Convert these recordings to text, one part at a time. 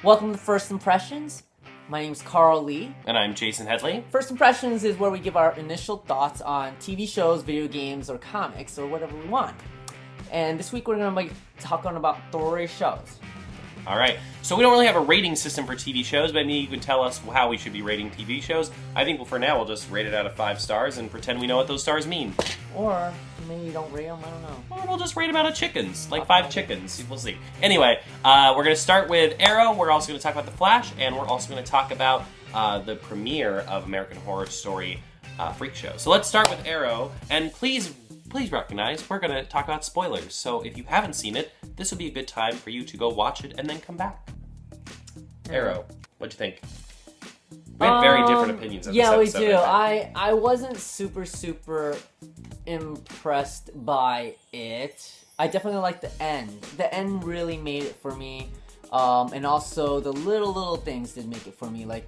Welcome to First Impressions. My name's K.C'arl Lee. And I'm Jaysen Headley. First Impressions is where we give our initial thoughts on TV shows, video games, or comics, or whatever we want. And this week we're going to be talking about story shows. Alright, so we don't really have a rating system for TV shows, but maybe you can tell us how we should be rating TV shows. I think for now we'll just rate it out of 5 stars and pretend we know what those stars mean. Or maybe you don't rate them, I don't know. Or we'll just rate them out of chickens, like 5 chickens. We'll see. Anyway, we're going to start with Arrow, we're also going to talk about The Flash, and we're also going to talk about the premiere of American Horror Story Freakshow. So let's start with Arrow, and please recognize we're going to talk about spoilers. So if you haven't seen it, this would be a good time for you to go watch it and then come back. Arrow, what'd you think? We had very different opinions of this episode. Yeah, we do. I wasn't super impressed by it. I definitely liked the end. The end really made it for me. And also the little things did make it for me. Like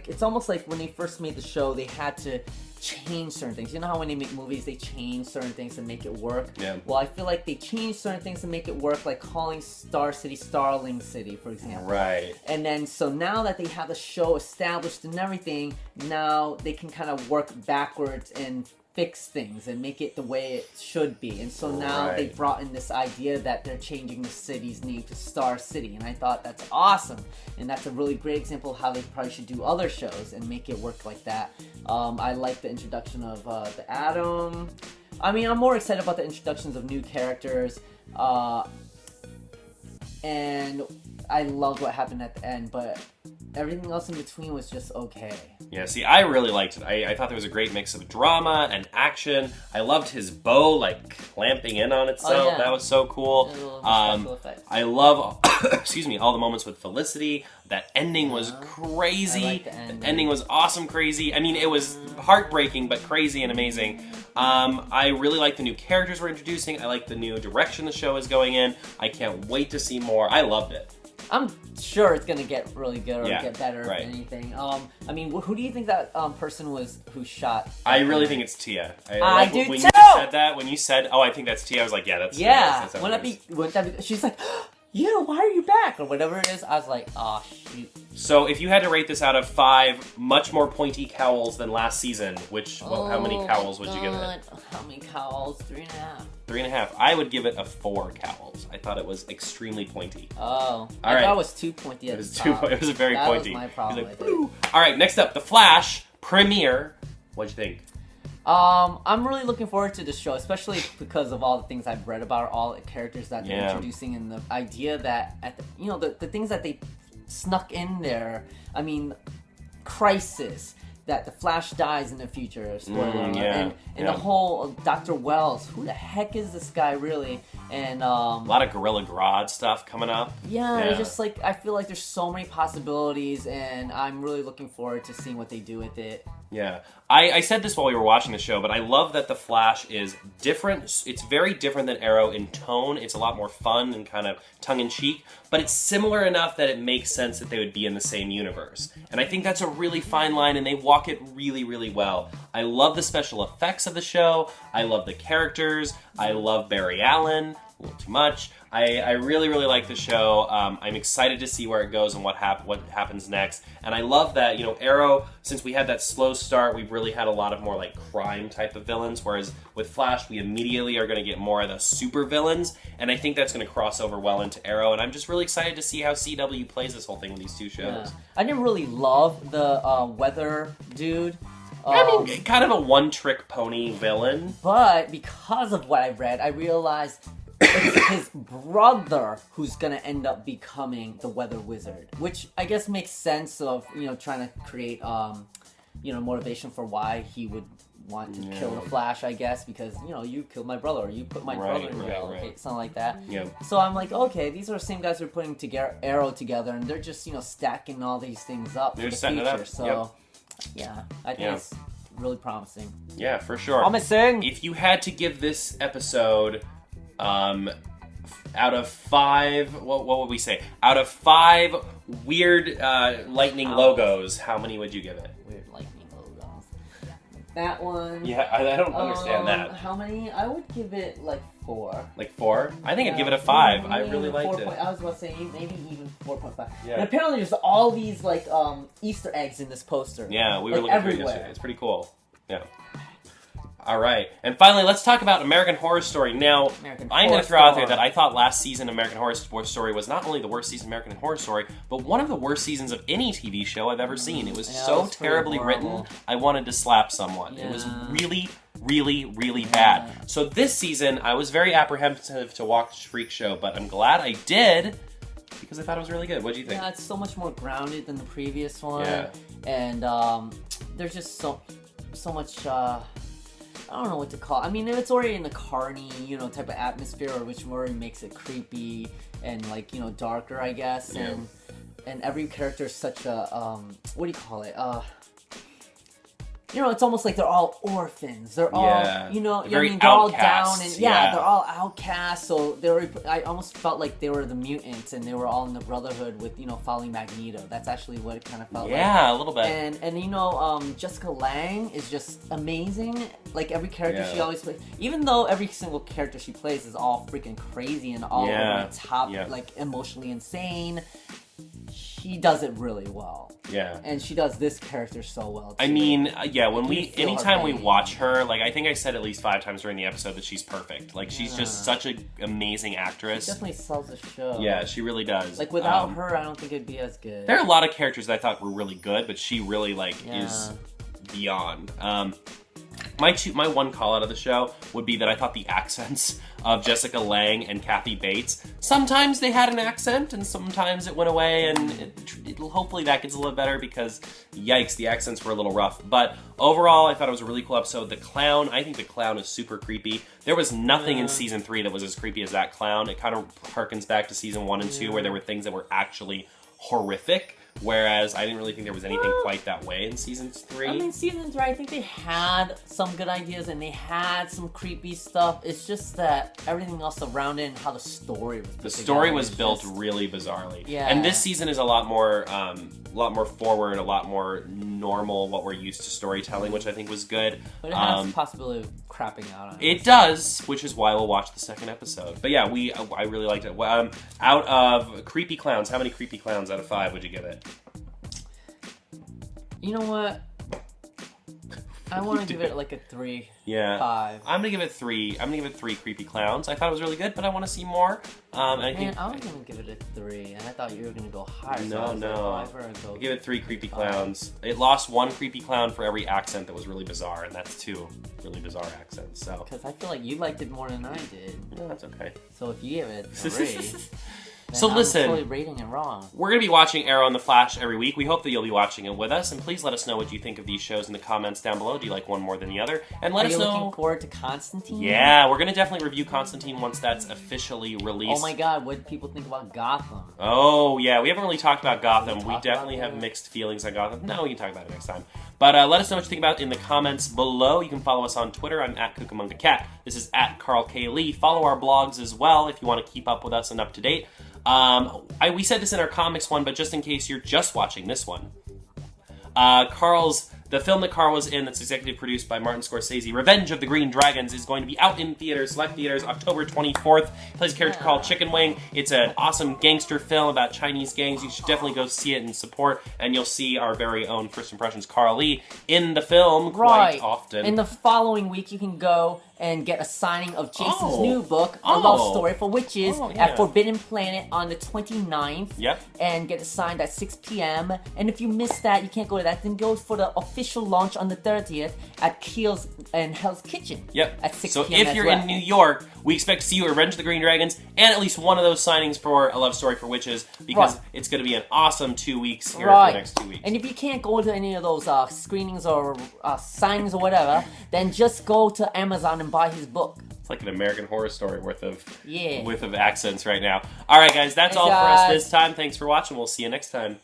it's almost like when they first made the show, they had to change certain things. You know how when they make movies, they change certain things to make it work? Yeah. Well, I feel like they changed certain things to make it work, like calling Star City Starling City, for example. Right. And then, so now that they have the show established and everything, now they can kind of work backwards and fix things and make it the way it should be. And so now they brought in this idea that they're changing the city's name to Star City, and I thought that's awesome. And that's a really great example of how they probably should do other shows and make it work like that. I like the introduction of the Atom. I mean, I'm more excited about the introductions of new characters. And I loved what happened at the end, but everything else in between was just okay. Yeah, see, I really liked it. I thought there was a great mix of drama and action. I loved his bow, like, clamping in on itself. Oh, yeah. That was so cool. Special effects. I love, excuse me, all the moments with Felicity. That ending was crazy. I like the ending. The ending was awesome crazy. I mean, it was heartbreaking, but crazy and amazing. I really like the new characters we're introducing. I like the new direction the show is going in. I can't wait to see more. I loved it. I'm sure it's gonna get really good or get better right. if anything. I mean, who do you think that person was who shot? I really think it's Tia. I do when too! You said that, when you said, "Oh, I think that's Tia," I was like, "Yeah, that's yeah." Tia. Wouldn't that be? She's like, "Yeah, why are you back?" or whatever it is. I was like, "Oh shoot." So, if you had to rate this out of 5 much more pointy cowls than last season, how many cowls would you give it? How many cowls? 3.5. 3.5. I would give it a 4 cowls. I thought it was extremely pointy. Oh, I thought it was too pointy. It was a very pointy. That was my problem with it. All right, next up, The Flash premiere. What'd you think? I'm really looking forward to the show, especially because of all the things I've read about, all the characters that they're introducing, and the idea that the things that they snuck in there. I mean, Crisis, that the Flash dies in the future, spoiler alert, and the whole Dr. Wells. Who the heck is this guy really? And a lot of Gorilla Grodd stuff coming up. Yeah, it's just like I feel like there's so many possibilities, and I'm really looking forward to seeing what they do with it. Yeah. I said this while we were watching the show, but I love that The Flash is different. It's very different than Arrow in tone. It's a lot more fun and kind of tongue-in-cheek, but it's similar enough that it makes sense that they would be in the same universe. And I think that's a really fine line, and they walk it really well. I love the special effects of the show. I love the characters. I love Barry Allen. A little too much. I really like the show. I'm excited to see where it goes and what happens next. And I love that, Arrow, since we had that slow start, we've really had a lot of more like crime type of villains, whereas with Flash, we immediately are going to get more of the super villains, and I think that's going to cross over well into Arrow, and I'm just really excited to see how CW plays this whole thing with these two shows. Yeah. I didn't really love the weather dude. I mean, kind of a one-trick pony villain. But because of what I read, I realized it's his brother who's gonna end up becoming the Weather Wizard, which I guess makes sense of trying to create motivation for why he would want to kill the Flash, I guess, because you killed my brother, or you put my brother in jail, okay, something like that. Yeah. So I'm like, okay, these are the same guys who are putting together Arrow together, and they're just stacking all these things up for the future. So yeah, I think it's really promising. Yeah, for sure. Promising. If you had to give this episode out of 5, what would we say? Out of 5 weird lightning logos, how many would you give it? Weird lightning logos. That one. Yeah, I don't understand that. How many? I would give it like 4. Like 4? I think I'd give it a 5. I really liked it. I was about to say maybe even 4.5. Yeah. And apparently there's all these like Easter eggs in this poster. Yeah, we were like, looking through it yesterday. It's pretty cool. Yeah. All right. And finally, let's talk about American Horror Story. Now, I'm going to throw out there that I thought last season American Horror Story was not only the worst season of American Horror Story, but one of the worst seasons of any TV show I've ever seen. It was so terribly written, I wanted to slap someone. Yeah. It was really, really, really bad. So this season, I was very apprehensive to watch Freak Show, but I'm glad I did because I thought it was really good. What do you think? Yeah, it's so much more grounded than the previous one. Yeah. And there's just so much... I don't know what to call it. I mean, it's already in the carny, type of atmosphere, which already makes it creepy and, like, darker, I guess. Yeah. And every character is such a, what do you call it? It's almost like they're all orphans. They're all, they're all down and they're all outcasts. So I almost felt like they were the mutants and they were all in the Brotherhood with, following Magneto. That's actually what it kind of felt like. Yeah, a little bit. And Jessica Lange is just amazing. Like every character she always plays, even though every single character she plays is all freaking crazy and all over the top, like emotionally insane. She does it really well. Yeah. And she does this character so well, too. I mean, anytime we watch her, like, I think I said at least 5 times during the episode that she's perfect. Like, she's just such an amazing actress. She definitely sells the show. Yeah, she really does. Like, without her, I don't think it'd be as good. There are a lot of characters that I thought were really good, but she really, is beyond. My one call out of the show would be that I thought the accents of Jessica Lange and Kathy Bates, sometimes they had an accent and sometimes it went away, and hopefully that gets a little better because, yikes, the accents were a little rough. But overall, I thought it was a really cool episode. The clown, I think the clown is super creepy. There was nothing in season 3 that was as creepy as that clown. It kind of harkens back to season 1 and 2 where there were things that were actually horrific. Whereas I didn't really think there was anything quite that way in season 3. I mean, season 3, I think they had some good ideas and they had some creepy stuff. It's just that everything else around it and how the story was built. The story was built really bizarrely. Yeah. And this season is a lot more forward, a lot more normal, what we're used to storytelling, which I think was good. But it has the possibility of crapping out on it. It does, which is why we'll watch the second episode. But yeah, I really liked it. Out of creepy clowns, how many creepy clowns out of 5 would you give it? You know what? I want to give it like a 3. Yeah. 5. I'm gonna give it 3. I'm gonna give it 3 creepy clowns. I thought it was really good, but I want to see more. I was gonna give it a 3, and I thought you were gonna go higher. No. I'll give it 3 creepy clowns. It lost 1 creepy clown for every accent that was really bizarre, and that's 2 really bizarre accents. So. Because I feel like you liked it more than I did. No, that's okay. So if you give it a 3. So listen, I'm totally rating it wrong. We're going to be watching Arrow and The Flash every week. We hope that you'll be watching it with us, and please let us know what you think of these shows in the comments down below. Do you like one more than the other? And let us know. Are you looking forward to Constantine? Yeah, we're going to definitely review Constantine once that's officially released. Oh my god, what do people think about Gotham? Oh yeah, we haven't really talked about Gotham. We definitely have mixed feelings on Gotham. No, we can talk about it next time. But let us know what you think about it in the comments below. You can follow us on Twitter. I'm at @CookamongaCat. This is @K.C'arl K. Lee. Follow our blogs as well if you want to keep up with us and up to date. We said this in our comics one, but just in case you're just watching this one, the film that C'arl was in, that's executive produced by Martin Scorsese, Revenge of the Green Dragons, is going to be out in theaters, select theaters, October 24th. He plays a character called Chicken Wing. It's an awesome gangster film about Chinese gangs. You should definitely go see it and support, and you'll see our very own First Impressions C'arl Lee in the film quite often. In the following week, you can go and get a signing of Jaysen's new book, A Love Story for Witches, at Forbidden Planet on the 29th. Yep. And get it signed at 6 p.m. And if you missed that, you can't go to that, then go for the official launch on the 30th at Keel's and Hell's Kitchen. Yep. At 6 p.m. So if you're in New York, we expect to see you at Revenge of the Green Dragons and at least one of those signings for A Love Story for Witches, because it's going to be an awesome 2 weeks here for the next 2 weeks. And if you can't go to any of those screenings or signings or whatever, then just go to Amazon and buy his book. It's like an American Horror Story worth of accents right now. All right, guys, that's all for us this time. Thanks for watching. We'll see you next time.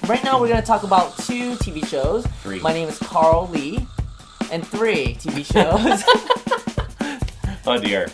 Right now, we're going to talk about 2 TV shows. 3. My name is C'arl Lee, and 3 TV shows. Oh dear.